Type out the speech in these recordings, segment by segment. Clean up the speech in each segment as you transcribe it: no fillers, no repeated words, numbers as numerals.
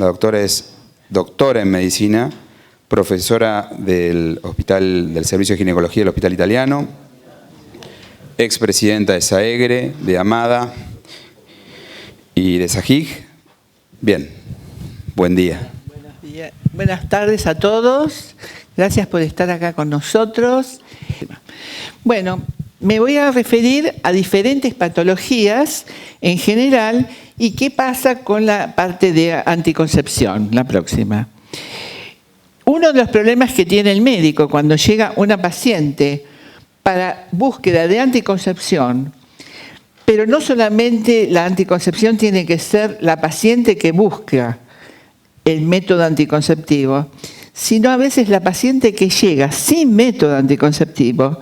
La doctora es doctora en medicina, profesora del Servicio de Ginecología del Hospital Italiano, expresidenta de SAEGRE, de AMADA y de SAGIG. Bien, buen día. Buenas tardes a todos. Gracias por estar acá con nosotros. Bueno, me voy a referir a diferentes patologías en general y qué pasa con la parte de anticoncepción, la próxima. Uno de los problemas que tiene el médico cuando llega una paciente para búsqueda de anticoncepción, pero no solamente la anticoncepción tiene que ser la paciente que busca el método anticonceptivo, sino a veces la paciente que llega sin método anticonceptivo,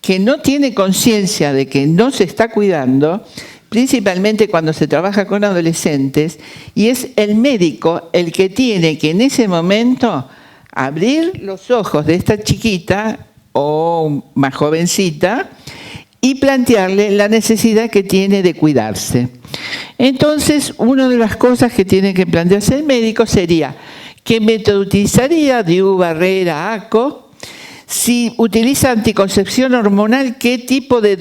que no tiene conciencia de que no se está cuidando, principalmente cuando se trabaja con adolescentes, y es el médico el que tiene que en ese momento abrir los ojos de esta chiquita o más jovencita y plantearle la necesidad que tiene de cuidarse. Entonces, una de las cosas que tiene que plantearse el médico sería qué método utilizaría, DIU, barrera, ACO. Si utiliza anticoncepción hormonal, ¿qué tipo de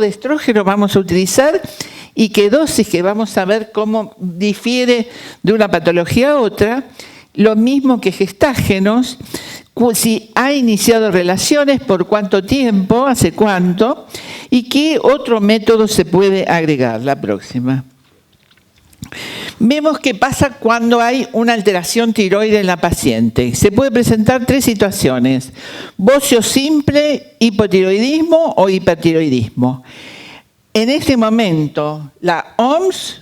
estrógeno vamos a utilizar? Y qué dosis, que vamos a ver cómo difiere de una patología a otra. Lo mismo que gestágenos, si ha iniciado relaciones, por cuánto tiempo, hace cuánto, y qué otro método se puede agregar. La próxima. Vemos qué pasa cuando hay una alteración tiroide en la paciente. Se puede presentar tres situaciones: bocio simple, hipotiroidismo o hipertiroidismo. En este momento, la OMS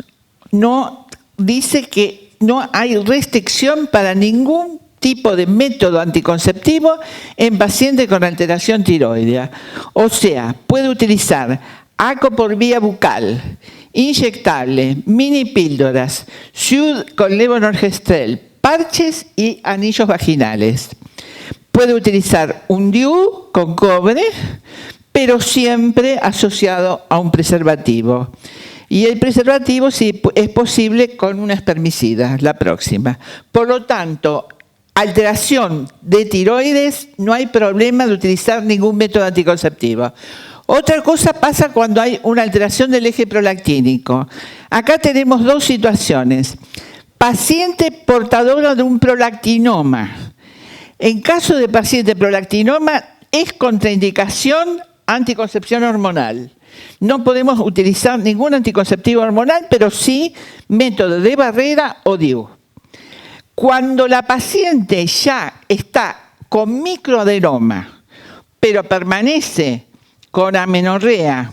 no dice que no hay restricción para ningún tipo de método anticonceptivo en pacientes con alteración tiroidea. O sea, puede utilizar ACO por vía bucal, inyectable, mini píldoras, SUD con levonorgestrel, parches y anillos vaginales. Puede utilizar un DIU con cobre, pero siempre asociado a un preservativo. Y el preservativo, si es posible, con un espermicida, la próxima. Por lo tanto, alteración de tiroides, no hay problema de utilizar ningún método anticonceptivo. Otra cosa pasa cuando hay una alteración del eje prolactínico. Acá tenemos dos situaciones. Paciente portadora de un prolactinoma. En caso de paciente prolactinoma, es contraindicación anticoncepción hormonal. No podemos utilizar ningún anticonceptivo hormonal, pero sí método de barrera o DIU. Cuando la paciente ya está con microadenoma, pero permanece con amenorrea,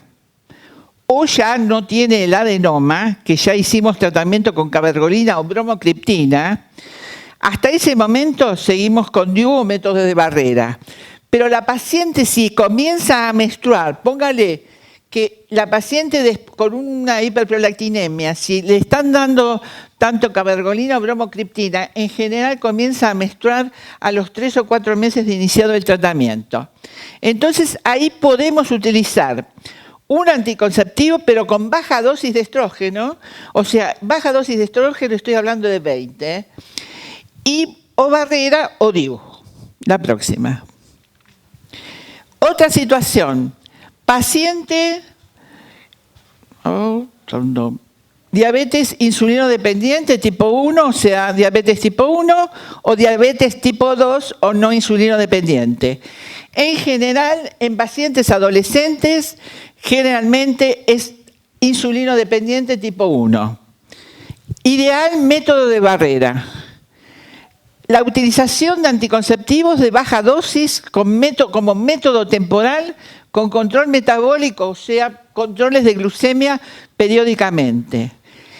o ya no tiene el adenoma, que ya hicimos tratamiento con cabergolina o bromocriptina, hasta ese momento seguimos con DIU o métodos de barrera. Pero la paciente, si comienza a menstruar, póngale que la paciente con una hiperprolactinemia, si le están dando tanto cabergolina o bromocriptina, en general comienza a menstruar a los 3 o 4 meses de iniciado el tratamiento. Entonces ahí podemos utilizar un anticonceptivo, pero con baja dosis de estrógeno, o sea, baja dosis de estrógeno, estoy hablando de 20, y o barrera o DIU. La próxima. Otra situación. Paciente, diabetes insulino dependiente tipo 1, o sea, diabetes tipo 1, o diabetes tipo 2 o no insulino dependiente. En general, en pacientes adolescentes, generalmente es insulino dependiente tipo 1. Ideal método de barrera. La utilización de anticonceptivos de baja dosis como método temporal con control metabólico, o sea, controles de glucemia periódicamente.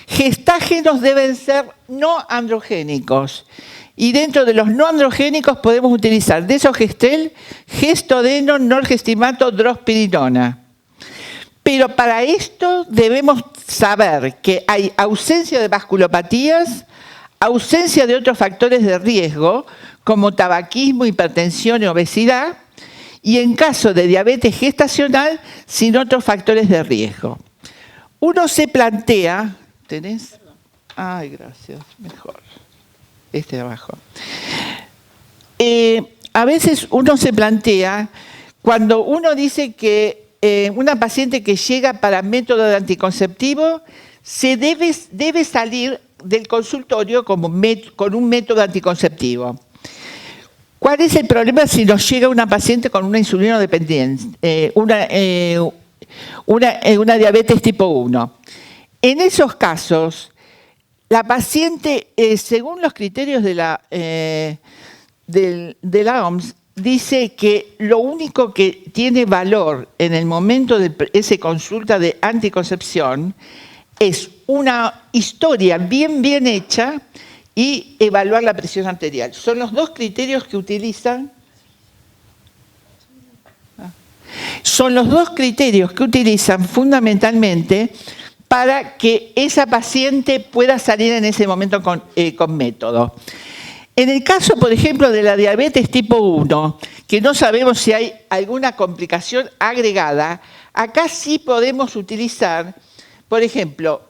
Gestágenos deben ser no androgénicos. Y dentro de los no androgénicos podemos utilizar desogestrel, gestodeno, norgestimato, drospirinona. Pero para esto debemos saber que hay ausencia de vasculopatías, ausencia de otros factores de riesgo, como tabaquismo, hipertensión y obesidad, y en caso de diabetes gestacional, sin otros factores de riesgo. Uno se plantea, ¿tenés? Ay, gracias, mejor. Este de abajo. A veces uno se plantea, cuando uno dice que una paciente que llega para método de anticonceptivo debe salir del consultorio con un método anticonceptivo. ¿Cuál es el problema si nos llega una paciente con una insulinodependencia, una diabetes tipo 1? En esos casos, la paciente, según los criterios de la OMS, dice que lo único que tiene valor en el momento de esa consulta de anticoncepción es una historia bien hecha y evaluar la presión arterial. Son los dos criterios que utilizan. Son los dos criterios que utilizan fundamentalmente para que esa paciente pueda salir en ese momento con método. En el caso, por ejemplo, de la diabetes tipo 1, que no sabemos si hay alguna complicación agregada, acá sí podemos utilizar, por ejemplo,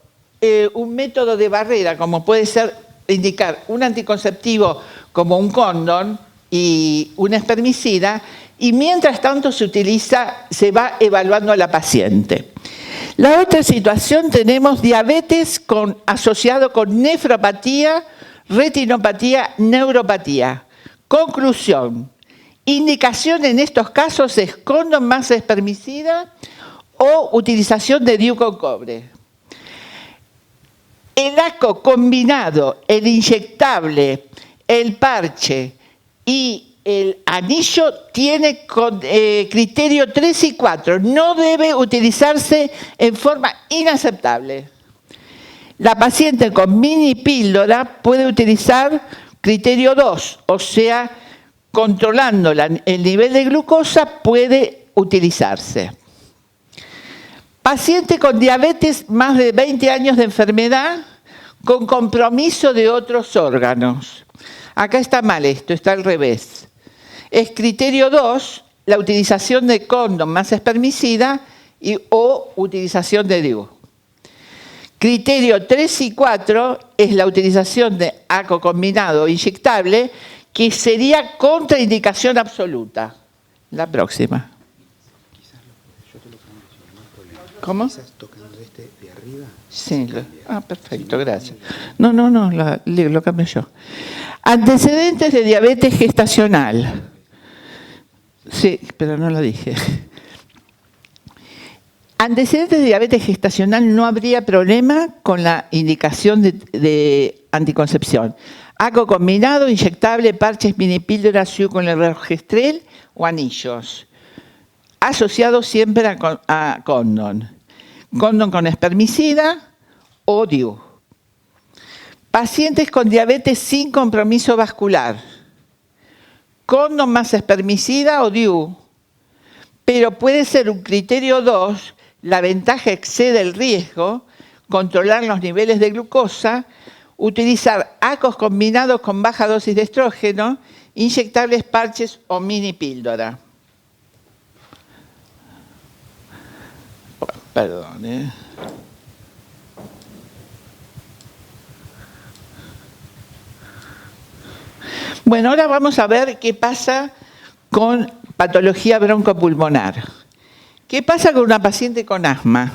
un método de barrera, como puede ser indicar un anticonceptivo como un condón y un espermicida, y mientras tanto se va evaluando a la paciente. La otra situación, tenemos diabetes asociado con nefropatía, retinopatía, neuropatía. Conclusión: indicación en estos casos es condón más espermicida o utilización de DIU con cobre. El ACO combinado, el inyectable, el parche y el anillo tiene criterio 3 y 4. No debe utilizarse en forma inaceptable. La paciente con mini píldora puede utilizar criterio 2, o sea, controlando el nivel de glucosa puede utilizarse. Paciente con diabetes, más de 20 años de enfermedad, con compromiso de otros órganos. Acá está mal esto, está al revés. Es criterio 2, la utilización de condón más espermicida o utilización de DIU. Criterio 3 y 4 es la utilización de ACO combinado inyectable, que sería contraindicación absoluta. La próxima. ¿Cómo? Quizás tocando este de arriba. Sí. Perfecto, gracias. No, lo cambio yo. Antecedentes de diabetes gestacional. Sí, pero no lo dije. Antecedentes de diabetes gestacional, no habría problema con la indicación de anticoncepción. ACO combinado, inyectable, parches, mini píldoras, SIU con el Regestrel o anillos. Asociado siempre a condón. Condón con espermicida o DIU. Pacientes con diabetes sin compromiso vascular. Condón más espermicida o DIU. Pero puede ser un criterio 2, la ventaja excede el riesgo, controlar los niveles de glucosa, utilizar ACOs combinados con baja dosis de estrógeno, inyectables, parches o mini píldora. Perdón. Bueno, ahora vamos a ver qué pasa con patología broncopulmonar. ¿Qué pasa con una paciente con asma?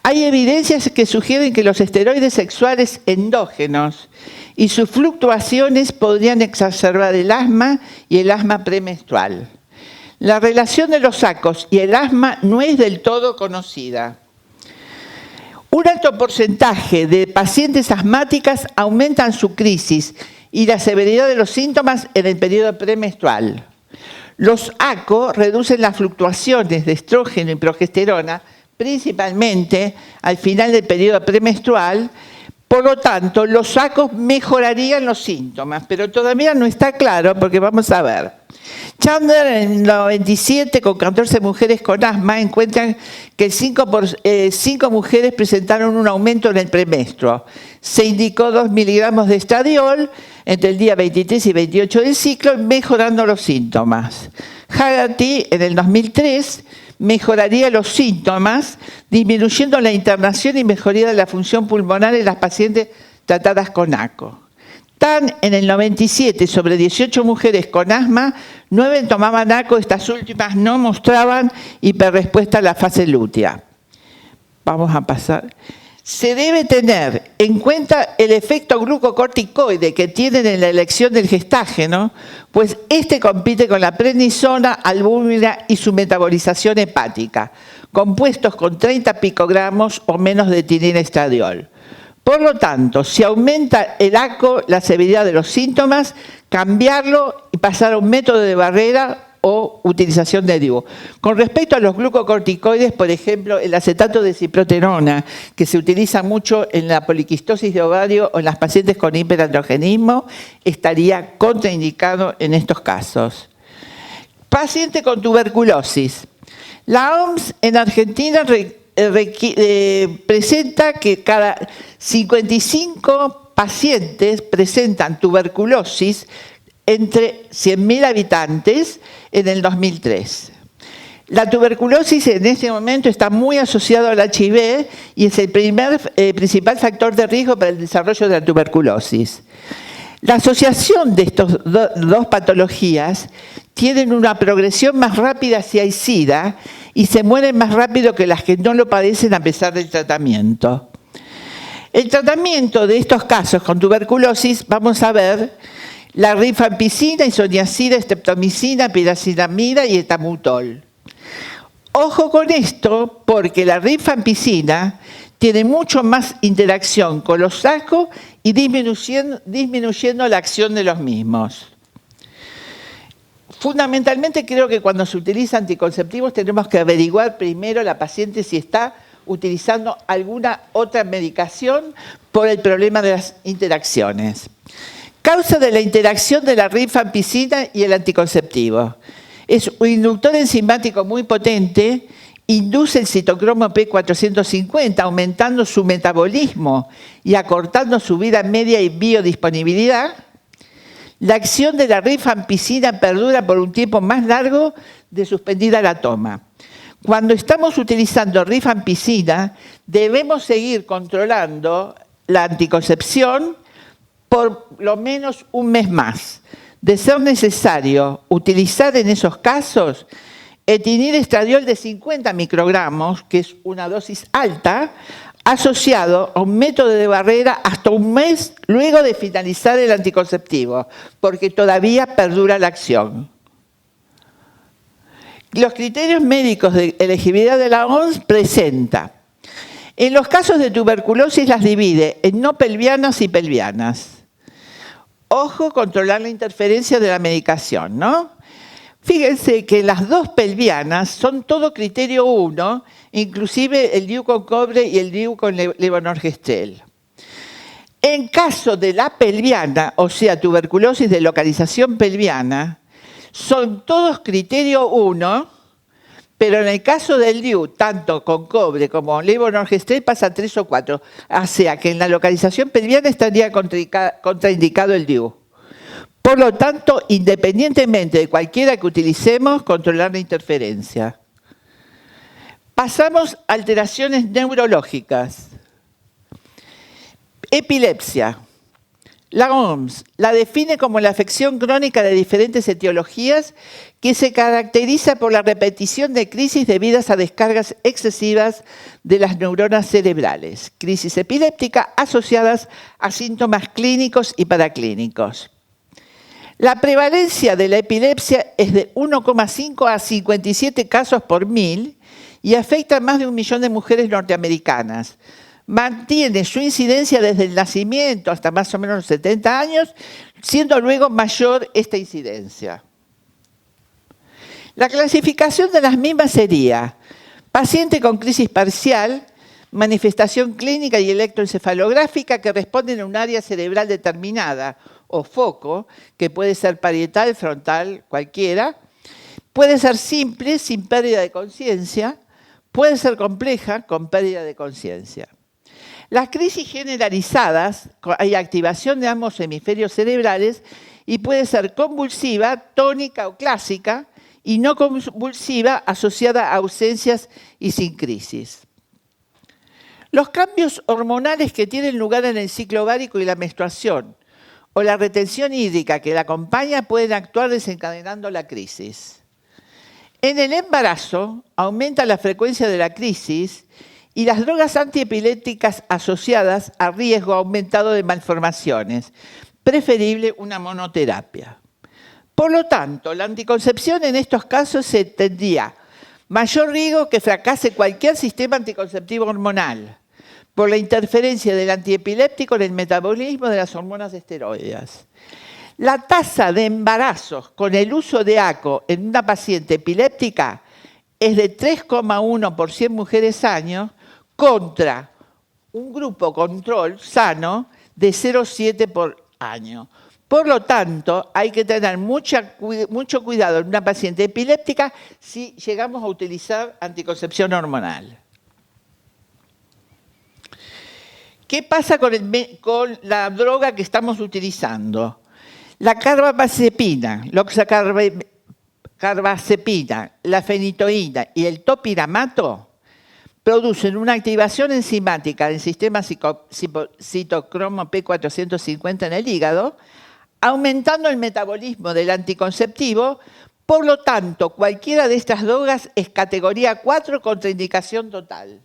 Hay evidencias que sugieren que los esteroides sexuales endógenos y sus fluctuaciones podrían exacerbar el asma y el asma premenstrual. La relación de los ACOs y el asma no es del todo conocida. Un alto porcentaje de pacientes asmáticas aumentan su crisis y la severidad de los síntomas en el periodo premenstrual. Los ACO reducen las fluctuaciones de estrógeno y progesterona, principalmente al final del periodo premenstrual. Por lo tanto, los ACOs mejorarían los síntomas, pero todavía no está claro porque vamos a ver. Chandler, en el 97, con 14 mujeres con asma, encuentran que 5 mujeres presentaron un aumento en el premenstruo. Se indicó 2 miligramos de estradiol entre el día 23 y 28 del ciclo, mejorando los síntomas. Haggerty, en el 2003, mejoraría los síntomas, disminuyendo la internación y mejoría de la función pulmonar en las pacientes tratadas con ACO. Tan en el 97, sobre 18 mujeres con asma, 9 tomaban ACO, estas últimas no mostraban hiperrespuesta a la fase lútea. Vamos a pasar. Se debe tener en cuenta el efecto glucocorticoide que tienen en la elección del gestágeno, pues este compite con la prednisona, albúmina y su metabolización hepática, compuestos con 30 picogramos o menos de etilina estradiol. Por lo tanto, si aumenta el ACO, la severidad de los síntomas, cambiarlo y pasar a un método de barrera o utilización de DIU. Con respecto a los glucocorticoides, por ejemplo, el acetato de ciproterona, que se utiliza mucho en la poliquistosis de ovario o en las pacientes con hiperandrogenismo, estaría contraindicado en estos casos. Paciente con tuberculosis. La OMS en Argentina presenta que cada 55 pacientes presentan tuberculosis entre 100.000 habitantes en el 2003. La tuberculosis en este momento está muy asociada al HIV y es el principal factor de riesgo para el desarrollo de la tuberculosis. La asociación de estas dos patologías tienen una progresión más rápida hacia el SIDA y se mueren más rápido que las que no lo padecen a pesar del tratamiento. El tratamiento de estos casos con tuberculosis, vamos a ver, la rifampicina, isoniazida, streptomicina, pirazinamida y etamutol. Ojo con esto, porque la rifampicina tiene mucho más interacción con los ACO y disminuyendo la acción de los mismos. Fundamentalmente creo que cuando se utiliza anticonceptivos tenemos que averiguar primero la paciente si está utilizando alguna otra medicación por el problema de las interacciones. Causa de la interacción de la rifampicina y el anticonceptivo. Es un inductor enzimático muy potente, induce el citocromo P450, aumentando su metabolismo y acortando su vida media y biodisponibilidad. La acción de la rifampicina perdura por un tiempo más largo de suspendida la toma. Cuando estamos utilizando rifampicina, debemos seguir controlando la anticoncepción por lo menos un mes más. De ser necesario utilizar en esos casos etilina estradiol de 50 microgramos, que es una dosis alta, asociado a un método de barrera hasta un mes luego de finalizar el anticonceptivo, porque todavía perdura la acción. Los criterios médicos de elegibilidad de la OMS presenta. En los casos de tuberculosis las divide en no pelvianas y pelvianas. Ojo, controlar la interferencia de la medicación, ¿no? Fíjense que las dos pelvianas son todo criterio 1, inclusive el DIU con cobre y el DIU con levonorgestrel. En caso de la pelviana, o sea, tuberculosis de localización pelviana, son todos criterio 1, pero en el caso del DIU, tanto con cobre como levonorgestrel, pasa 3 o 4. O sea, que en la localización pelviana estaría contraindicado el DIU. Por lo tanto, independientemente de cualquiera que utilicemos, controlar la interferencia. Pasamos a alteraciones neurológicas. Epilepsia. La OMS la define como la afección crónica de diferentes etiologías que se caracteriza por la repetición de crisis debidas a descargas excesivas de las neuronas cerebrales. Crisis epiléptica asociadas a síntomas clínicos y paraclínicos. La prevalencia de la epilepsia es de 1,5 a 57 casos por 1000 y afecta a más de 1 millón de mujeres norteamericanas. Mantiene su incidencia desde el nacimiento hasta más o menos los 70 años, siendo luego mayor esta incidencia. La clasificación de las mismas sería paciente con crisis parcial, manifestación clínica y electroencefalográfica que responden a un área cerebral determinada o foco, que puede ser parietal, frontal, cualquiera. Puede ser simple, sin pérdida de conciencia. Puede ser compleja, con pérdida de conciencia. Las crisis generalizadas, hay activación de ambos hemisferios cerebrales y puede ser convulsiva, tónica o clásica y no convulsiva asociada a ausencias y sin crisis. Los cambios hormonales que tienen lugar en el ciclo ovárico y la menstruación o la retención hídrica que la acompaña pueden actuar desencadenando la crisis. En el embarazo aumenta la frecuencia de la crisis y las drogas antiepilépticas asociadas a riesgo aumentado de malformaciones, preferible una monoterapia. Por lo tanto, la anticoncepción en estos casos se tendría mayor riesgo que fracase cualquier sistema anticonceptivo hormonal por la interferencia del antiepiléptico en el metabolismo de las hormonas esteroideas. La tasa de embarazos con el uso de ACO en una paciente epiléptica es de 3,1 por 100 mujeres años contra un grupo control sano de 0,7 por año. Por lo tanto, hay que tener mucho cuidado en una paciente epiléptica si llegamos a utilizar anticoncepción hormonal. ¿Qué pasa con la droga que estamos utilizando? La carbamazepina, l'oxacarbazepina, la fenitoína y el topiramato producen una activación enzimática del sistema citocromo P450 en el hígado, aumentando el metabolismo del anticonceptivo. Por lo tanto, cualquiera de estas drogas es categoría 4 contraindicación total.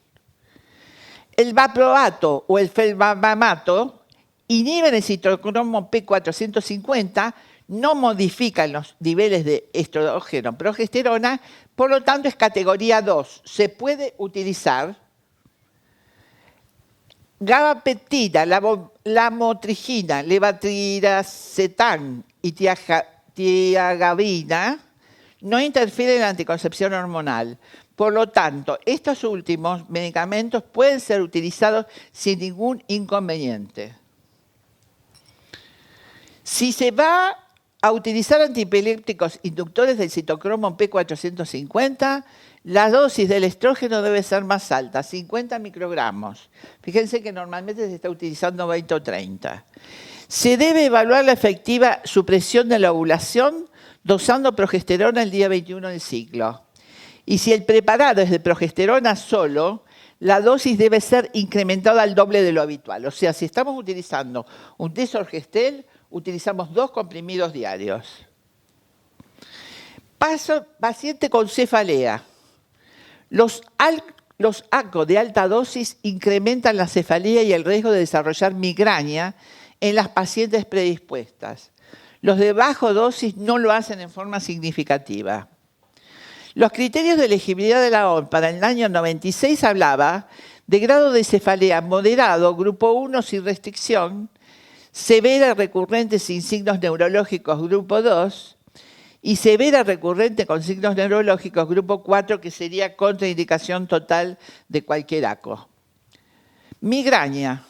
El valproato o el felbamato inhiben el citocromo P450, no modifican los niveles de estrógeno, progesterona, por lo tanto es categoría 2. Se puede utilizar gabapentina, lamotrigina, levetiracetam y tiagabina no interfieren en la anticoncepción hormonal. Por lo tanto, estos últimos medicamentos pueden ser utilizados sin ningún inconveniente. Si se va a utilizar antiepilépticos inductores del citocromo P450, la dosis del estrógeno debe ser más alta, 50 microgramos. Fíjense que normalmente se está utilizando 20 o 30. Se debe evaluar la efectiva supresión de la ovulación dosando progesterona el día 21 del ciclo. Y si el preparado es de progesterona solo, la dosis debe ser incrementada al doble de lo habitual. O sea, si estamos utilizando un desorgestel, utilizamos 2 comprimidos diarios. Paciente con cefalea. Los ACO de alta dosis incrementan la cefalea y el riesgo de desarrollar migraña en las pacientes predispuestas. Los de baja dosis no lo hacen en forma significativa. Los criterios de elegibilidad de la OMS para el año 96 hablaba de grado de cefalea moderado, grupo 1 sin restricción, severa recurrente sin signos neurológicos, grupo 2, y severa recurrente con signos neurológicos, grupo 4, que sería contraindicación total de cualquier ACO. Migraña.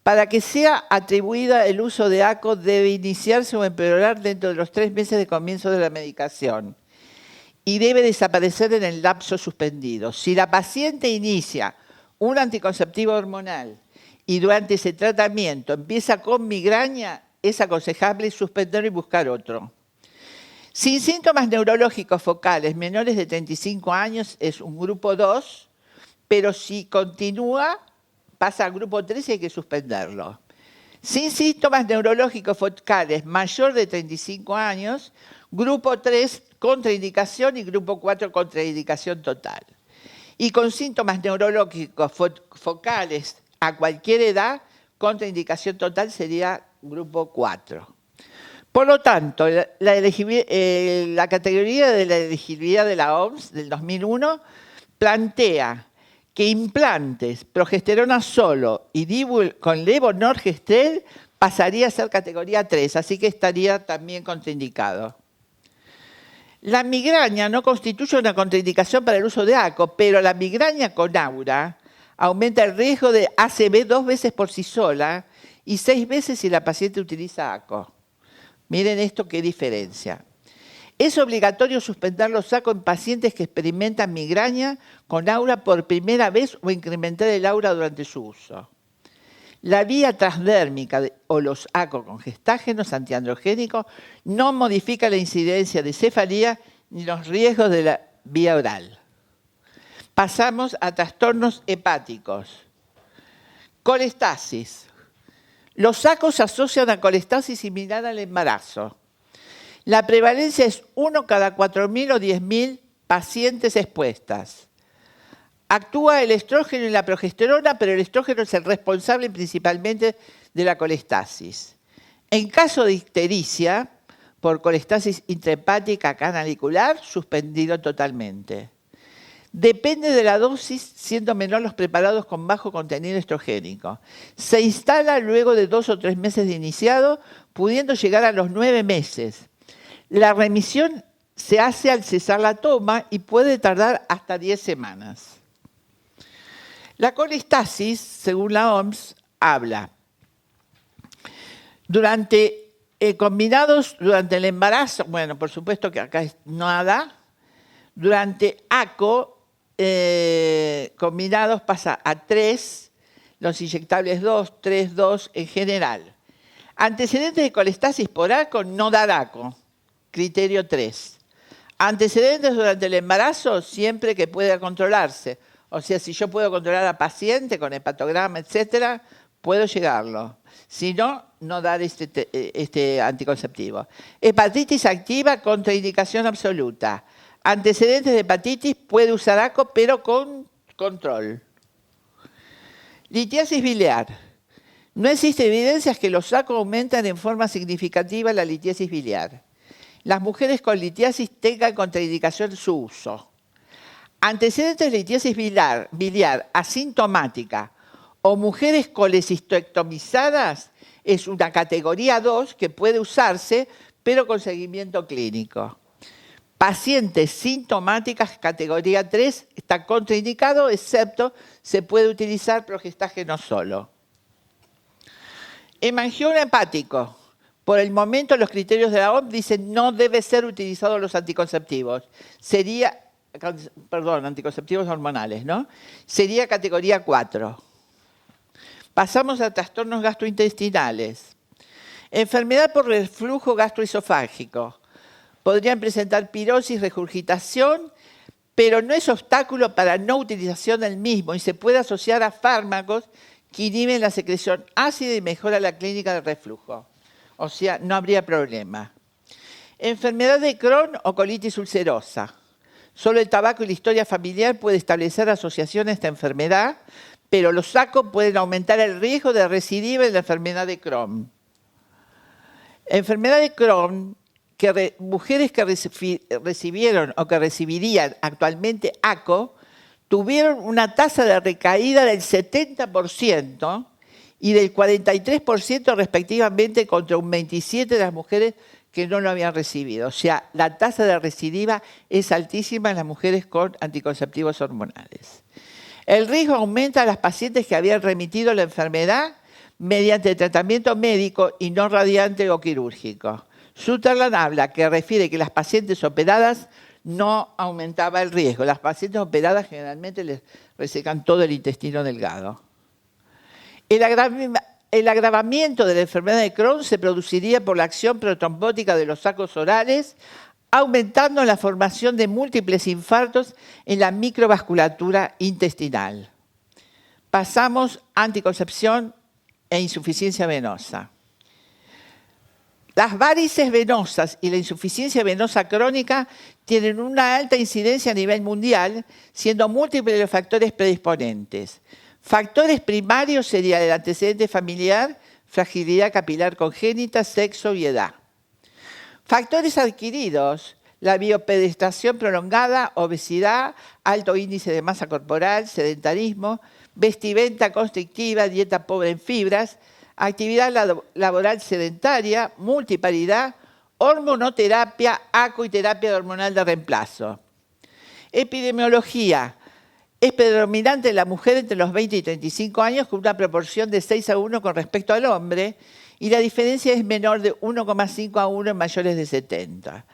Para que sea atribuida el uso de ACO debe iniciarse o empeorar dentro de los 3 meses de comienzo de la medicación y debe desaparecer en el lapso suspendido. Si la paciente inicia un anticonceptivo hormonal y durante ese tratamiento empieza con migraña, es aconsejable suspender y buscar otro. Sin síntomas neurológicos focales menores de 35 años es un grupo 2, pero si continúa, pasa al grupo 3 y hay que suspenderlo. Sin síntomas neurológicos focales mayor de 35 años, grupo 3 contraindicación y grupo 4 contraindicación total. Y con síntomas neurológicos focales a cualquier edad, contraindicación total sería grupo 4. Por lo tanto, la categoría de la elegibilidad de la OMS del 2001 plantea que implantes progesterona solo y Dibul con levonorgestrel pasaría a ser categoría 3, así que estaría también contraindicado. La migraña no constituye una contraindicación para el uso de ACO, pero la migraña con aura aumenta el riesgo de ACV 2 veces por sí sola y 6 veces si la paciente utiliza ACO. Miren esto, qué diferencia. Es obligatorio suspender los ACO en pacientes que experimentan migraña con aura por primera vez o incrementar el aura durante su uso. La vía transdérmica o los ACO con gestágenos antiandrogénicos no modifica la incidencia de cefalea ni los riesgos de la vía oral. Pasamos a trastornos hepáticos. Colestasis. Los sacos se asocian a colestasis similar al embarazo. La prevalencia es 1 cada 4.000 o 10.000 pacientes expuestas. Actúa el estrógeno y la progesterona, pero el estrógeno es el responsable principalmente de la colestasis. En caso de ictericia, por colestasis intrahepática canalicular, suspendido totalmente. Depende de la dosis, siendo menor los preparados con bajo contenido estrogénico. Se instala luego de 2 o 3 meses de iniciado, pudiendo llegar a los 9 meses. La remisión se hace al cesar la toma y puede tardar hasta 10 semanas. La colestasis, según la OMS, habla combinados durante el embarazo, bueno, por supuesto que acá es nada, durante ACO, combinados pasa a 3, los inyectables 2, 3, 2 en general. Antecedentes de colestasis por ACO, no dar ACO, criterio 3. Antecedentes durante el embarazo, siempre que pueda controlarse. O sea, si yo puedo controlar a paciente con hepatograma, etcétera, puedo llegarlo. Si no, no dar este anticonceptivo. Hepatitis activa, contraindicación absoluta. Antecedentes de hepatitis, puede usar ACO, pero con control. Litiasis biliar. No existe evidencias que los ACO aumentan en forma significativa la litiasis biliar. Las mujeres con litiasis tengan contraindicación su uso. Antecedentes de litiasis biliar asintomática o mujeres colecistectomizadas es una categoría 2 que puede usarse, pero con seguimiento clínico. Pacientes sintomáticas, categoría 3, está contraindicado, excepto se puede utilizar progestágeno solo. Hemangioma hepático. Por el momento los criterios de la OMS dicen no debe ser utilizados los anticonceptivos. Anticonceptivos hormonales, ¿no? Sería categoría 4. Pasamos a trastornos gastrointestinales. Enfermedad por reflujo gastroesofágico. Podrían presentar pirosis, regurgitación, pero no es obstáculo para no utilización del mismo y se puede asociar a fármacos que inhiben la secreción ácida y mejora la clínica de reflujo. O sea, no habría problema. Enfermedad de Crohn o colitis ulcerosa. Solo el tabaco y la historia familiar puede establecer asociación a esta enfermedad, pero los SACO pueden aumentar el riesgo de recidiva en la enfermedad de Crohn. Enfermedad de Crohn, mujeres que recibieron o que recibirían actualmente ACO, tuvieron una tasa de recaída del 70% y del 43% respectivamente contra un 27% de las mujeres que no lo habían recibido. O sea, la tasa de recidiva es altísima en las mujeres con anticonceptivos hormonales. El riesgo aumenta a las pacientes que habían remitido la enfermedad mediante tratamiento médico y no radiante o quirúrgico. Sutherland habla que refiere que las pacientes operadas no aumentaba el riesgo. Las pacientes operadas generalmente les resecan todo el intestino delgado. El agravamiento de la enfermedad de Crohn se produciría por la acción protrombótica de los sacos orales, aumentando la formación de múltiples infartos en la microvasculatura intestinal. Pasamos a anticoncepción e insuficiencia venosa. Las varices venosas y la insuficiencia venosa crónica tienen una alta incidencia a nivel mundial, siendo múltiples los factores predisponentes. Factores primarios serían el antecedente familiar, fragilidad capilar congénita, sexo y edad. Factores adquiridos, la biopenetración prolongada, obesidad, alto índice de masa corporal, sedentarismo, vestimenta constrictiva, dieta pobre en fibras, actividad laboral sedentaria, multiparidad, hormonoterapia, ACO y terapia hormonal de reemplazo. Epidemiología. Es predominante en la mujer entre los 20 y 35 años con una proporción de 6:1 con respecto al hombre y la diferencia es menor de 1,5:1 en mayores de 70.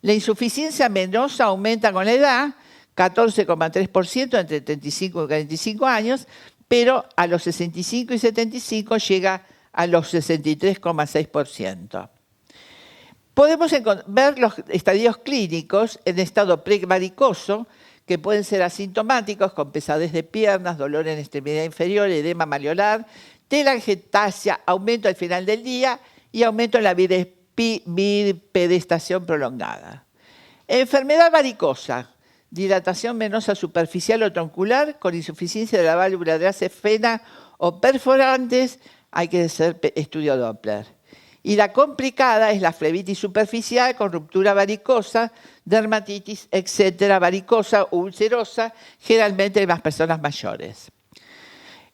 La insuficiencia venosa aumenta con la edad, 14,3% entre 35 y 45 años, pero a los 65 y 75 llega a los 63,6%. Podemos ver los estadios clínicos en estado prevaricoso, que pueden ser asintomáticos, con pesadez de piernas, dolor en extremidad inferior, edema malleolar, telangiectasia, aumento al final del día y aumento en la bipedestación prolongada. Enfermedad varicosa, dilatación venosa superficial o troncular con insuficiencia de la válvula de acefena o perforantes, hay que hacer estudio Doppler. Y la complicada es la flebitis superficial con ruptura varicosa, dermatitis, etcétera, varicosa o ulcerosa, generalmente en las personas mayores.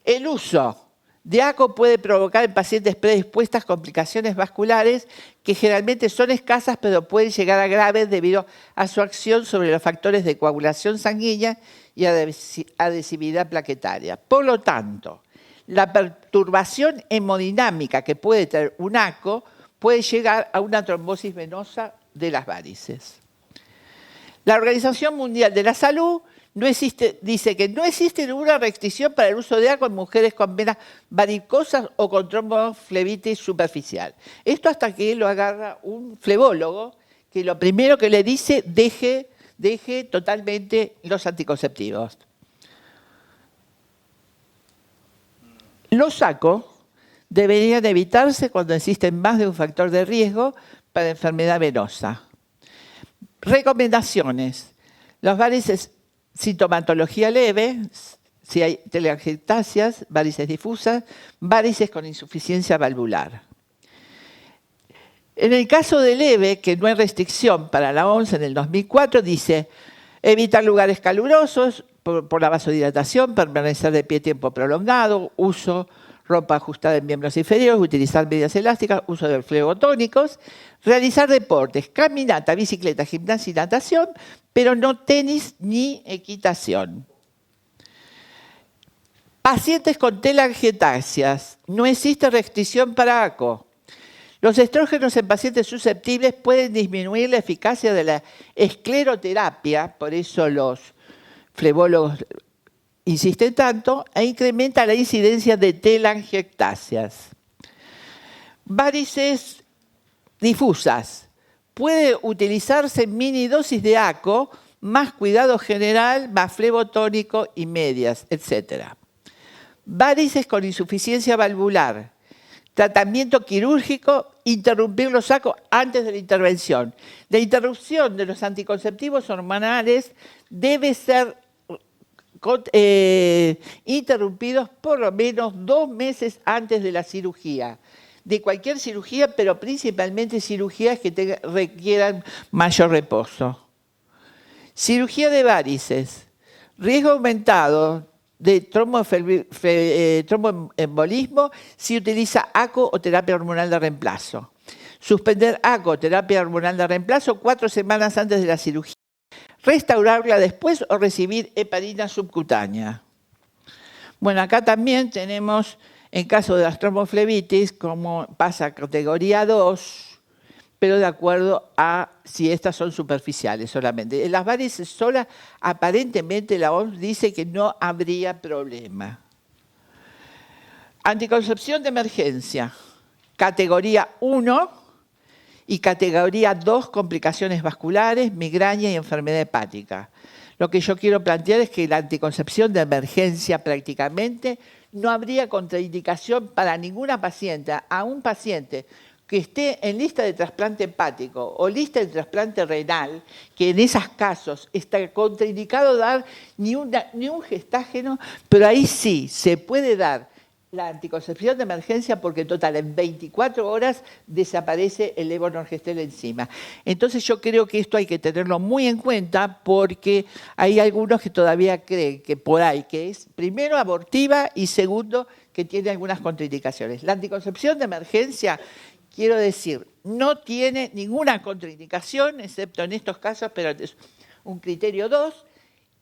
El uso de ACO puede provocar en pacientes predispuestas complicaciones vasculares que generalmente son escasas, pero pueden llegar a graves debido a su acción sobre los factores de coagulación sanguínea y adhesividad plaquetaria. Por lo tanto, la perturbación hemodinámica que puede tener un ACO puede llegar a una trombosis venosa de las varices. La Organización Mundial de la Salud dice que no existe ninguna restricción para el uso de ACO en mujeres con venas varicosas o con tromboflebitis superficial. Esto hasta que lo agarra un flebólogo que lo primero que le dice, deje totalmente los anticonceptivos. Los ACO deberían evitarse cuando existen más de un factor de riesgo para enfermedad venosa. Recomendaciones. Los varices, sintomatología leve, si hay telangiectasias, varices difusas, varices con insuficiencia valvular. En el caso de leve, que no hay restricción para la OMS en el 2004, dice evitar lugares calurosos por la vasodilatación, permanecer de pie tiempo prolongado, uso ropa ajustada en miembros inferiores, utilizar medias elásticas, uso de flebotónicos, realizar deportes, caminata, bicicleta, gimnasia y natación, pero no tenis ni equitación. Pacientes con telangiectasias, no existe restricción para ACO. Los estrógenos en pacientes susceptibles pueden disminuir la eficacia de la escleroterapia, por eso los flebólogos insisten tanto, e incrementa la incidencia de telangiectasias. Varices difusas. Puede utilizarse mini dosis de ACO, más cuidado general, más flebotónico y medias, etc. Varices con insuficiencia valvular. Tratamiento quirúrgico, interrumpir los ACO antes de la intervención. La interrupción de los anticonceptivos hormonales debe ser interrumpidos por lo menos 2 meses antes de la cirugía. De cualquier cirugía, pero principalmente cirugías que requieran mayor reposo. Cirugía de varices. Riesgo aumentado de tromboembolismo si utiliza ACO o terapia hormonal de reemplazo. Suspender ACO o terapia hormonal de reemplazo 4 semanas antes de la cirugía. Restaurarla después o recibir heparina subcutánea. Bueno, acá también tenemos, en caso de las tromboflebitis, como pasa a categoría 2, pero de acuerdo a si estas son superficiales solamente. En las varices solas, aparentemente la OMS dice que no habría problema. Anticoncepción de emergencia, categoría 1 y categoría 2, complicaciones vasculares, migraña y enfermedad hepática. Lo que yo quiero plantear es que la anticoncepción de emergencia prácticamente no habría contraindicación para ninguna paciente, a un paciente que esté en lista de trasplante hepático o lista de trasplante renal, que en esos casos está contraindicado dar ni un gestágeno, pero ahí sí se puede dar la anticoncepción de emergencia porque total en 24 horas desaparece el levonorgestrel enzima. Entonces yo creo que esto hay que tenerlo muy en cuenta porque hay algunos que todavía creen que por ahí, que es primero abortiva y segundo que tiene algunas contraindicaciones. La anticoncepción de emergencia, quiero decir, no tiene ninguna contraindicación, excepto en estos casos, pero es un criterio 2,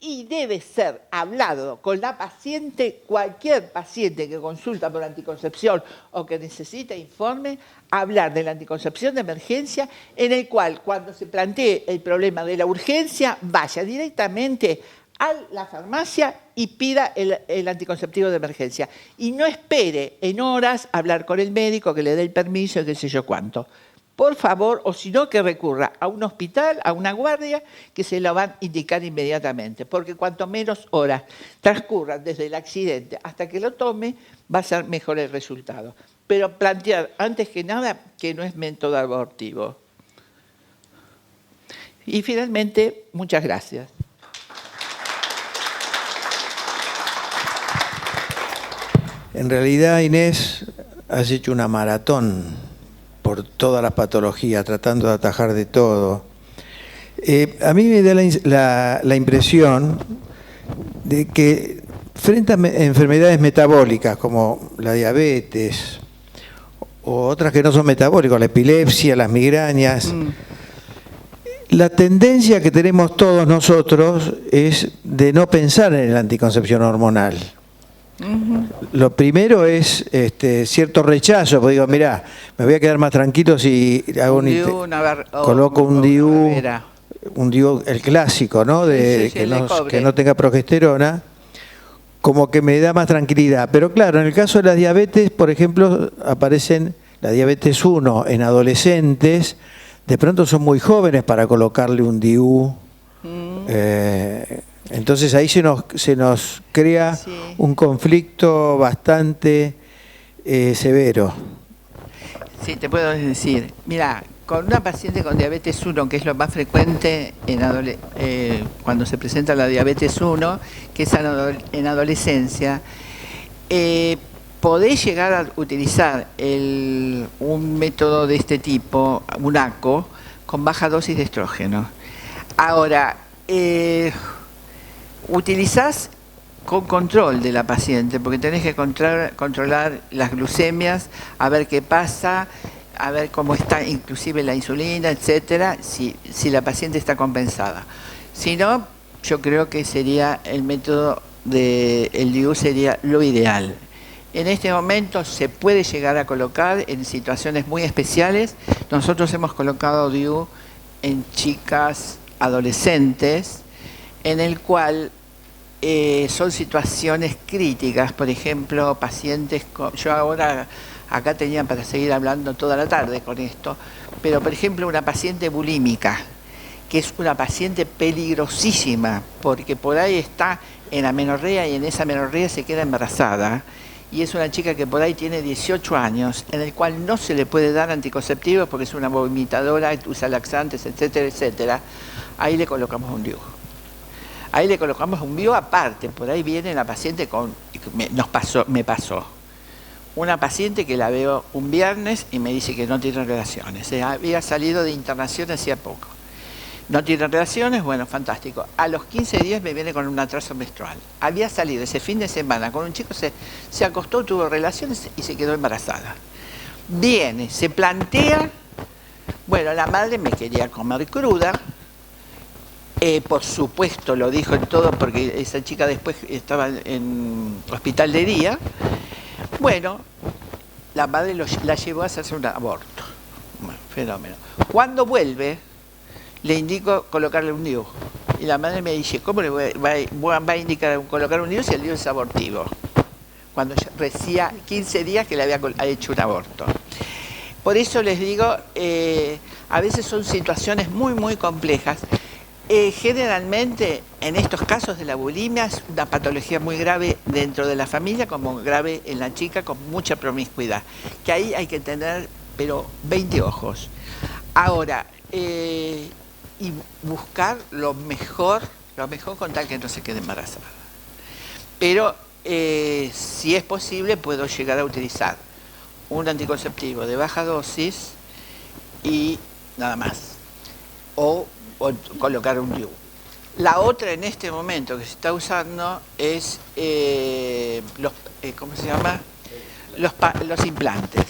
y debe ser hablado con la paciente, cualquier paciente que consulta por anticoncepción o que necesita informe, hablar de la anticoncepción de emergencia, en el cual cuando se plantee el problema de la urgencia, vaya directamente a la farmacia y pida el anticonceptivo de emergencia. Y no espere en horas hablar con el médico que le dé el permiso y qué sé yo cuánto. por favor, o si no, que recurra a un hospital, a una guardia, que se lo van a indicar inmediatamente, porque cuanto menos horas transcurran desde el accidente hasta que lo tome, va a ser mejor el resultado. Pero plantear, antes que nada, que no es método abortivo. Y finalmente, muchas gracias. En realidad, Inés, has hecho una maratón por todas las patologías, tratando de atajar de todo. A mí me da la impresión de que frente a enfermedades metabólicas como la diabetes o otras que no son metabólicas, la epilepsia, las migrañas, la tendencia que tenemos todos nosotros es de no pensar en la anticoncepción hormonal. Lo primero es cierto rechazo, porque digo, mirá, me voy a quedar más tranquilo si hago coloco un DIU, el clásico, ¿no? Que no tenga progesterona, como que me da más tranquilidad. Pero claro, en el caso de la diabetes, por ejemplo, aparecen la diabetes 1 en adolescentes, de pronto son muy jóvenes para colocarle un DIU. Entonces ahí se nos crea un conflicto bastante severo. Sí, te puedo decir. Mira, con una paciente con diabetes 1, que es lo más frecuente cuando se presenta la diabetes 1, que es en adolescencia, podés llegar a utilizar un método de este tipo, un ACO, con baja dosis de estrógeno. Ahora, utilizás con control de la paciente, porque tenés que controlar las glucemias, a ver qué pasa, a ver cómo está inclusive la insulina, etcétera, si la paciente está compensada. Si no, yo creo que sería el método del DIU sería lo ideal. En este momento se puede llegar a colocar en situaciones muy especiales. Nosotros hemos colocado DIU en chicas adolescentes, en el cual son situaciones críticas, por ejemplo, pacientes yo ahora acá tenía para seguir hablando toda la tarde con esto, pero por ejemplo una paciente bulímica, que es una paciente peligrosísima, porque por ahí está en amenorrea y en esa amenorrea se queda embarazada, y es una chica que por ahí tiene 18 años, en el cual no se le puede dar anticonceptivos porque es una vomitadora, usa laxantes, etcétera, etcétera. Ahí le colocamos un DIU. Ahí le colocamos un DIU aparte. Por ahí viene la paciente me pasó. Una paciente que la veo un viernes y me dice que no tiene relaciones. Había salido de internación hacía poco. No tiene relaciones, bueno, fantástico. A los 15 días me viene con un atraso menstrual. Había salido ese fin de semana con un chico, se acostó, tuvo relaciones y se quedó embarazada. Viene, se plantea, bueno, la madre me quería comer cruda. Por supuesto, lo dijo en todo, porque esa chica después estaba en hospital de día. Bueno, la madre la llevó a hacerse un aborto. Bueno, fenómeno. Cuando vuelve, le indico colocarle un DIU. Y la madre me dice, ¿cómo le va a indicar colocar un DIU si el DIU es abortivo? Cuando ya recién 15 días que le había hecho un aborto. Por eso les digo, a veces son situaciones muy, muy complejas. Generalmente, en estos casos de la bulimia, es una patología muy grave dentro de la familia, como grave en la chica, con mucha promiscuidad. Que ahí hay que tener, pero 20 ojos. Ahora, y buscar lo mejor con tal que no se quede embarazada. Pero, si es posible, puedo llegar a utilizar un anticonceptivo de baja dosis y nada más. O colocar un DIU. La otra en este momento que se está usando es ¿cómo se llama? Los implantes.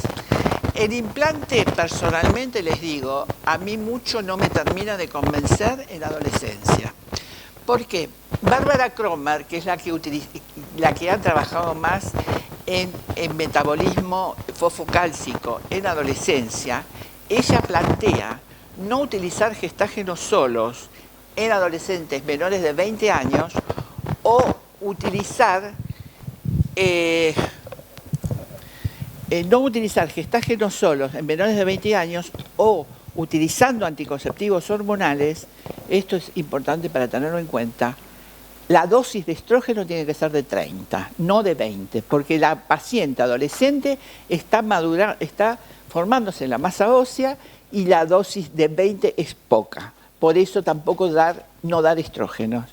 El implante, personalmente les digo, a mí mucho no me termina de convencer en la adolescencia. ¿Por qué? Bárbara Cromer, que es la que ha trabajado más en metabolismo fosfocálcico en adolescencia, ella plantea no utilizar gestágenos solos en adolescentes menores de 20 años o utilizar no utilizar gestágenos solos en menores de 20 años o utilizando anticonceptivos hormonales, esto es importante para tenerlo en cuenta, la dosis de estrógeno tiene que ser de 30, no de 20, porque la paciente adolescente está formándose la masa ósea y la dosis de 20 es poca. Por eso tampoco no dar estrógenos.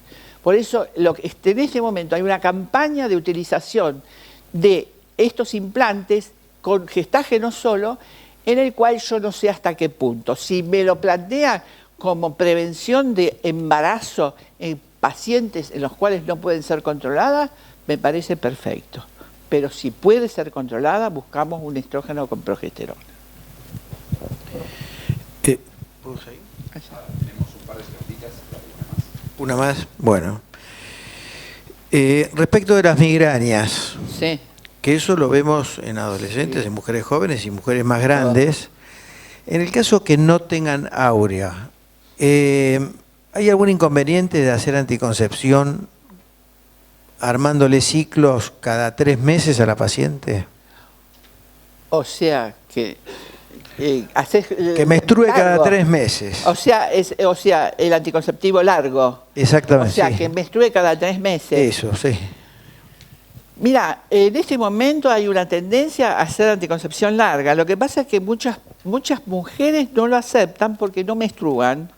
Por eso en este momento hay una campaña de utilización de estos implantes con gestágeno solo, en el cual yo no sé hasta qué punto. Si me lo plantea como prevención de embarazo en pacientes en los cuales no pueden ser controladas, me parece perfecto. Pero si puede ser controlada, buscamos un estrógeno con progesterona. ¿Puedo seguir? Tenemos un par de preguntitas. Una más. Bueno. Respecto de las migrañas, Sí. que eso lo vemos en adolescentes, en mujeres jóvenes y mujeres más grandes. En el caso que no tengan áurea, ¿hay algún inconveniente de hacer anticoncepción armándole ciclos cada 3 meses a la paciente? O sea, que que menstrue cada 3 meses. O sea, el anticonceptivo largo. Exactamente. O sea, sí. que menstrue cada 3 meses. Eso, sí. Mira, en este momento hay una tendencia a hacer anticoncepción larga. Lo que pasa es que muchas mujeres no lo aceptan porque no menstruan.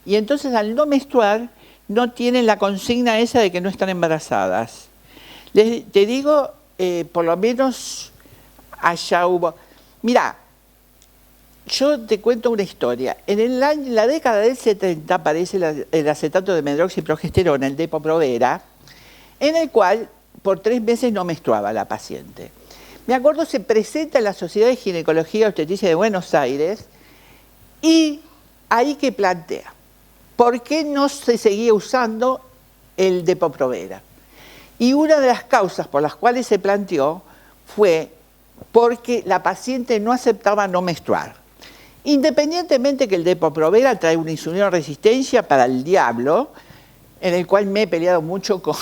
Y entonces al no menstruar no tienen la consigna esa de que no están embarazadas. Te digo, por lo menos allá hubo... Mira, yo te cuento una historia. En la década del 70 aparece el acetato de medroxiprogesterona, el Depo-Provera, en el cual por 3 meses no menstruaba la paciente. Me acuerdo, se presenta en la Sociedad de Ginecología y Obstetricia de Buenos Aires y ahí que plantea, ¿por qué no se seguía usando el Depo-Provera? Y una de las causas por las cuales se planteó fue porque la paciente no aceptaba no menstruar. Independientemente que el Depo-Provera trae una insulinoresistencia para el diablo, en el cual me he peleado mucho con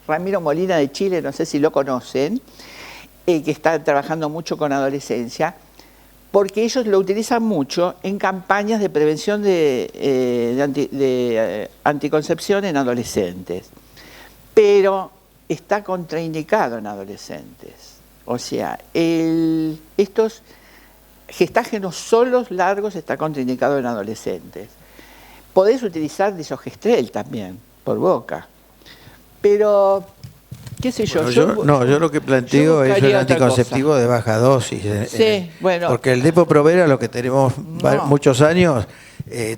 Ramiro Molina de Chile, no sé si lo conocen, que está trabajando mucho con adolescencia, porque ellos lo utilizan mucho en campañas de prevención de anticoncepción en adolescentes. Pero está contraindicado en adolescentes. O sea, estos gestágenos solos largos está contraindicado en adolescentes. Podés utilizar disogestrel también, por boca. Pero, qué sé yo. Bueno, yo lo que planteo es el anticonceptivo de baja dosis. Sí, bueno. Porque el Depo-Provera, lo que tenemos muchos años,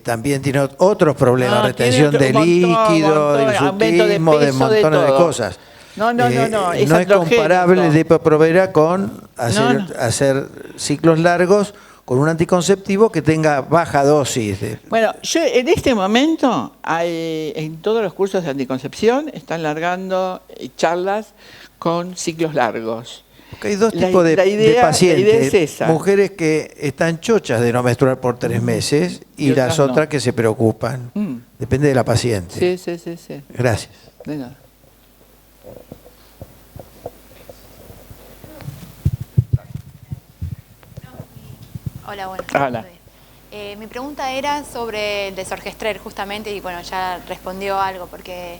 también tiene otros problemas, retención de líquido, de hirsutismo, de montones de cosas. No. No es comparable el Depo-Provera con hacer ciclos largos con un anticonceptivo que tenga baja dosis. Bueno, yo en este momento en todos los cursos de anticoncepción están largando charlas con ciclos largos. Porque hay dos tipos de pacientes. La idea es esa. Mujeres que están chochas de no menstruar por 3 meses y las otras que se preocupan. Depende de la paciente. Sí. Gracias. De nada. Hola, buenas tardes. Mi pregunta era sobre el desorgestrel, justamente, y bueno, ya respondió algo, porque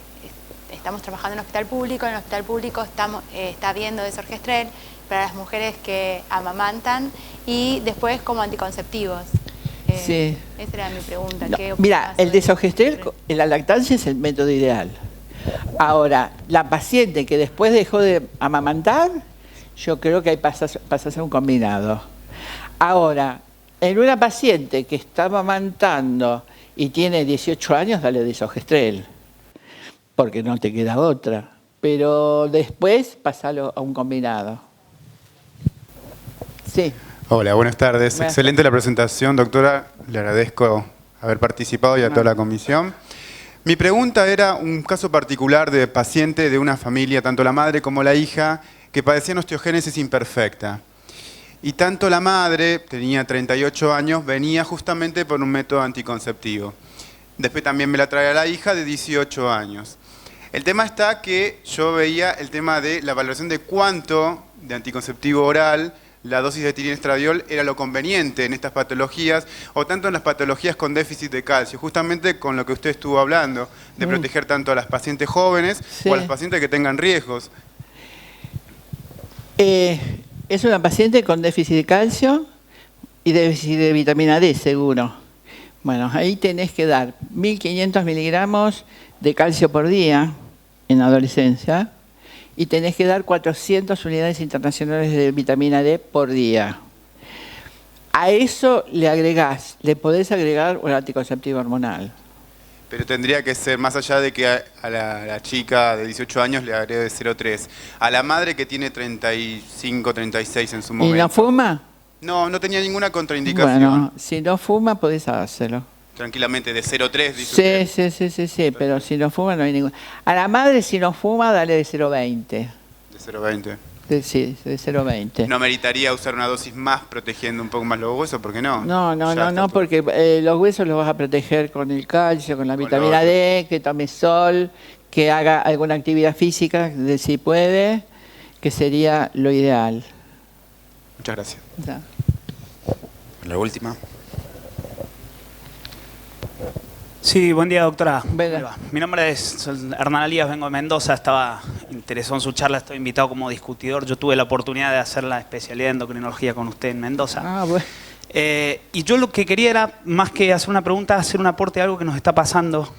estamos trabajando en un hospital público, está habiendo desorgestrel para las mujeres que amamantan y después como anticonceptivos. Sí. Esa era mi pregunta. No, mira, el desorgestrel en la lactancia es el método ideal. Ahora, la paciente que después dejó de amamantar, yo creo que ahí pasa a ser un combinado. Ahora, en una paciente que está amamantando y tiene 18 años, dale desorgestrel, porque no te queda otra. Pero después pasalo a un combinado. Sí. Hola, buenas tardes. Excelente la presentación, doctora. Le agradezco haber participado y a toda la comisión. Mi pregunta era un caso particular de paciente de una familia, tanto la madre como la hija, que padecían osteogénesis imperfecta. Y tanto la madre, tenía 38 años, venía justamente por un método anticonceptivo. Después también me la trae a la hija de 18 años. El tema está que yo veía el tema de la valoración de cuánto de anticonceptivo oral la dosis de tirinestradiol era lo conveniente en estas patologías, o tanto en las patologías con déficit de calcio, justamente con lo que usted estuvo hablando, de proteger tanto a las pacientes jóvenes o a las pacientes que tengan riesgos. Es una paciente con déficit de calcio y déficit de vitamina D, seguro. Bueno, ahí tenés que dar 1.500 miligramos de calcio por día en adolescencia y tenés que dar 400 unidades internacionales de vitamina D por día. A eso le podés agregar un anticonceptivo hormonal. Pero tendría que ser, más allá de que a la chica de 18 años le agregue 0,3. A la madre que tiene 35, 36 en su momento. ¿Y no fuma? No, no tenía ninguna contraindicación. Bueno, si no fuma podés dárselo. Tranquilamente, de 0,3 dice usted. Sí, pero si no fuma no hay ninguna. A la madre si no fuma dale de 0,20. De 0,20. Sí, de 0,20. ¿No meritaría usar una dosis más protegiendo un poco más los huesos? ¿Por qué no? No, porque los huesos los vas a proteger con el calcio, con la vitamina D, que tome sol, que haga alguna actividad física, si puede, que sería lo ideal. Muchas gracias. Ya. La última. Sí, buen día, doctora. Venga. Mi nombre es Hernán Alías, vengo de Mendoza, estaba interesado en su charla, estoy invitado como discutidor. Yo tuve la oportunidad de hacer la especialidad de endocrinología con usted en Mendoza. Ah, bueno. Y yo lo que quería era, más que hacer una pregunta, hacer un aporte a algo que nos está pasando.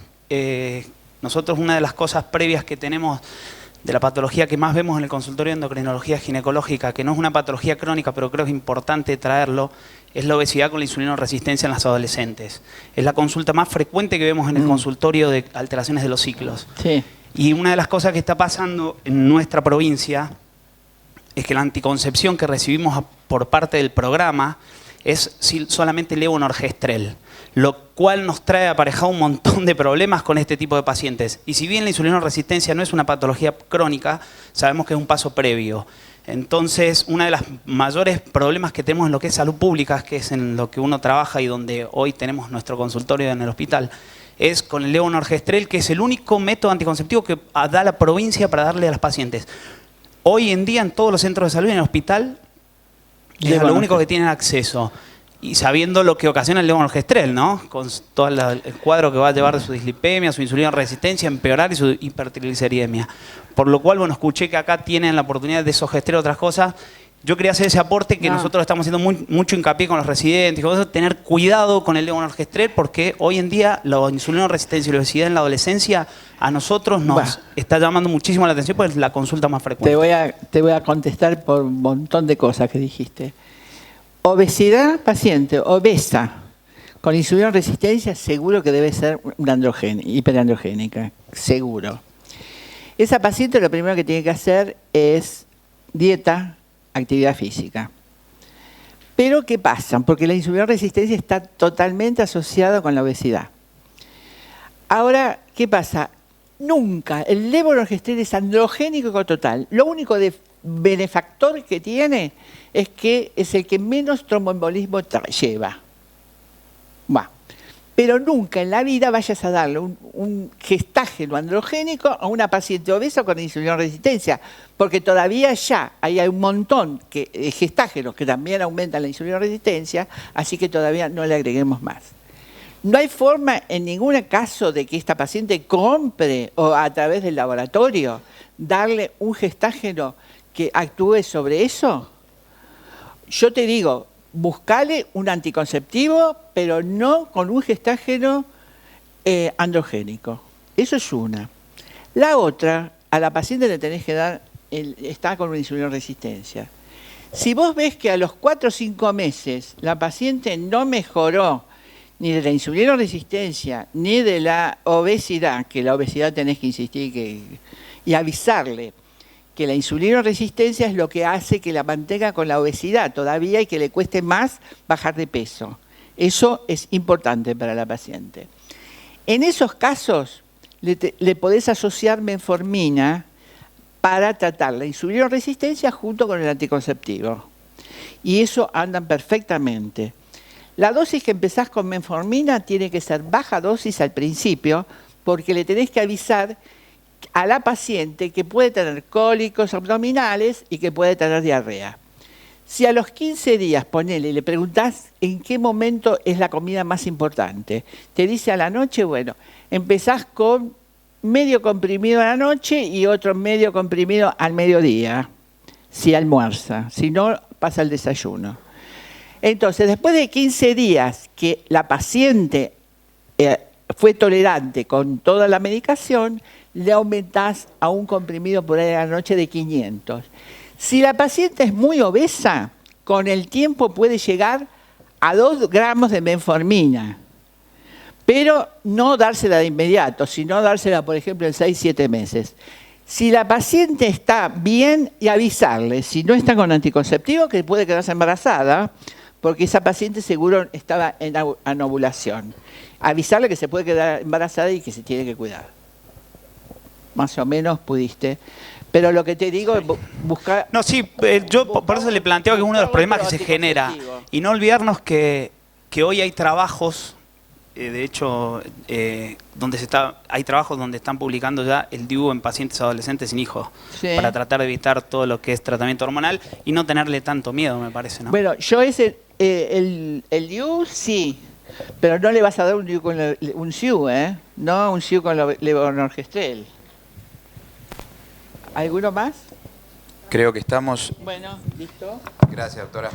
Nosotros, una de las cosas previas que tenemos de la patología que más vemos en el consultorio de endocrinología ginecológica, que no es una patología crónica, pero creo que es importante traerlo, es la obesidad con la insulinoresistencia en las adolescentes. Es la consulta más frecuente que vemos en el consultorio de alteraciones de los ciclos. Sí. Y una de las cosas que está pasando en nuestra provincia es que la anticoncepción que recibimos por parte del programa es solamente levonorgestrel, lo cual nos trae aparejado un montón de problemas con este tipo de pacientes. Y si bien la insulinoresistencia no es una patología crónica, sabemos que es un paso previo. Entonces, uno de los mayores problemas que tenemos en lo que es salud pública, que es en lo que uno trabaja y donde hoy tenemos nuestro consultorio en el hospital, es con el levonorgestrel, que es el único método anticonceptivo que da la provincia para darle a las pacientes. Hoy en día en todos los centros de salud y en el hospital es lo único que tienen acceso. Y sabiendo lo que ocasiona el levonorgestrel, ¿no? Con todo el cuadro que va a llevar de su dislipemia, su insulinoresistencia, empeorar y su hipertrigliceridemia. Por lo cual, bueno, escuché que acá tienen la oportunidad de desogestrar otras cosas. Yo quería hacer ese aporte que nosotros estamos haciendo mucho hincapié con los residentes, tener cuidado con el levonorgestrel, porque hoy en día la insulinoresistencia y la obesidad en la adolescencia a nosotros nos está llamando muchísimo la atención, porque es la consulta más frecuente. Te voy a contestar por un montón de cosas que dijiste. Obesidad, paciente obesa con insulinoresistencia, seguro que debe ser una hiperandrogénica, seguro. Esa paciente lo primero que tiene que hacer es dieta, actividad física. Pero ¿qué pasa? Porque la insulinoresistencia está totalmente asociada con la obesidad. Ahora, ¿qué pasa? Nunca, el levonorgestrel es androgénico total. Lo único de benefactor que tiene es que es el que menos tromboembolismo lleva. Pero nunca en la vida vayas a darle un gestágeno androgénico a una paciente obesa con insulinoresistencia, porque todavía ya hay un montón de gestágenos que también aumentan la insulinoresistencia, así que todavía no le agreguemos más. No hay forma en ningún caso de que esta paciente compre o a través del laboratorio darle un gestágeno que actúe sobre eso. Yo te digo, buscale un anticonceptivo, pero no con un gestágeno androgénico. Eso es una. La otra, a la paciente le tenés que dar, está con una insulinoresistencia. Si vos ves que a los 4 o 5 meses la paciente no mejoró ni de la insulinoresistencia ni de la obesidad, que la obesidad tenés que insistir y avisarle que la insulinoresistencia es lo que hace que la mantenga con la obesidad todavía y que le cueste más bajar de peso. Eso es importante para la paciente. En esos casos le podés asociar metformina para tratar la insulinoresistencia junto con el anticonceptivo. Y eso andan perfectamente. La dosis que empezás con metformina tiene que ser baja dosis al principio, porque le tenés que avisar a la paciente que puede tener cólicos abdominales y que puede tener diarrea. Si a los 15 días, ponele, le preguntás en qué momento es la comida más importante, te dice a la noche, bueno, empezás con medio comprimido a la noche y otro medio comprimido al mediodía, si almuerza, si no, pasa el desayuno. Entonces, después de 15 días que la paciente fue tolerante con toda la medicación, le aumentás a un comprimido por ahí a la noche de 500. Si la paciente es muy obesa, con el tiempo puede llegar a 2 gramos de metformina, pero no dársela de inmediato, sino dársela, por ejemplo, en 6-7 meses. Si la paciente está bien, y avisarle, si no está con anticonceptivo, que puede quedarse embarazada, porque esa paciente seguro estaba en anovulación. Avisarle que se puede quedar embarazada y que se tiene que cuidar. Más o menos pudiste. Pero lo que te digo es buscar... No, sí, yo por eso le planteo que es uno de los problemas que se genera. Y no olvidarnos que hoy hay trabajos, de hecho, hay trabajos donde están publicando ya el DIU en pacientes adolescentes sin hijos, Sí. para tratar de evitar todo lo que es tratamiento hormonal y no tenerle tanto miedo, me parece, ¿no? Bueno, yo el DIU sí, pero no le vas a dar un DIU con un SIU, ¿eh? No un SIU con levonorgestrel. ¿Alguno más? Creo que estamos... Bueno, listo. Gracias, doctora.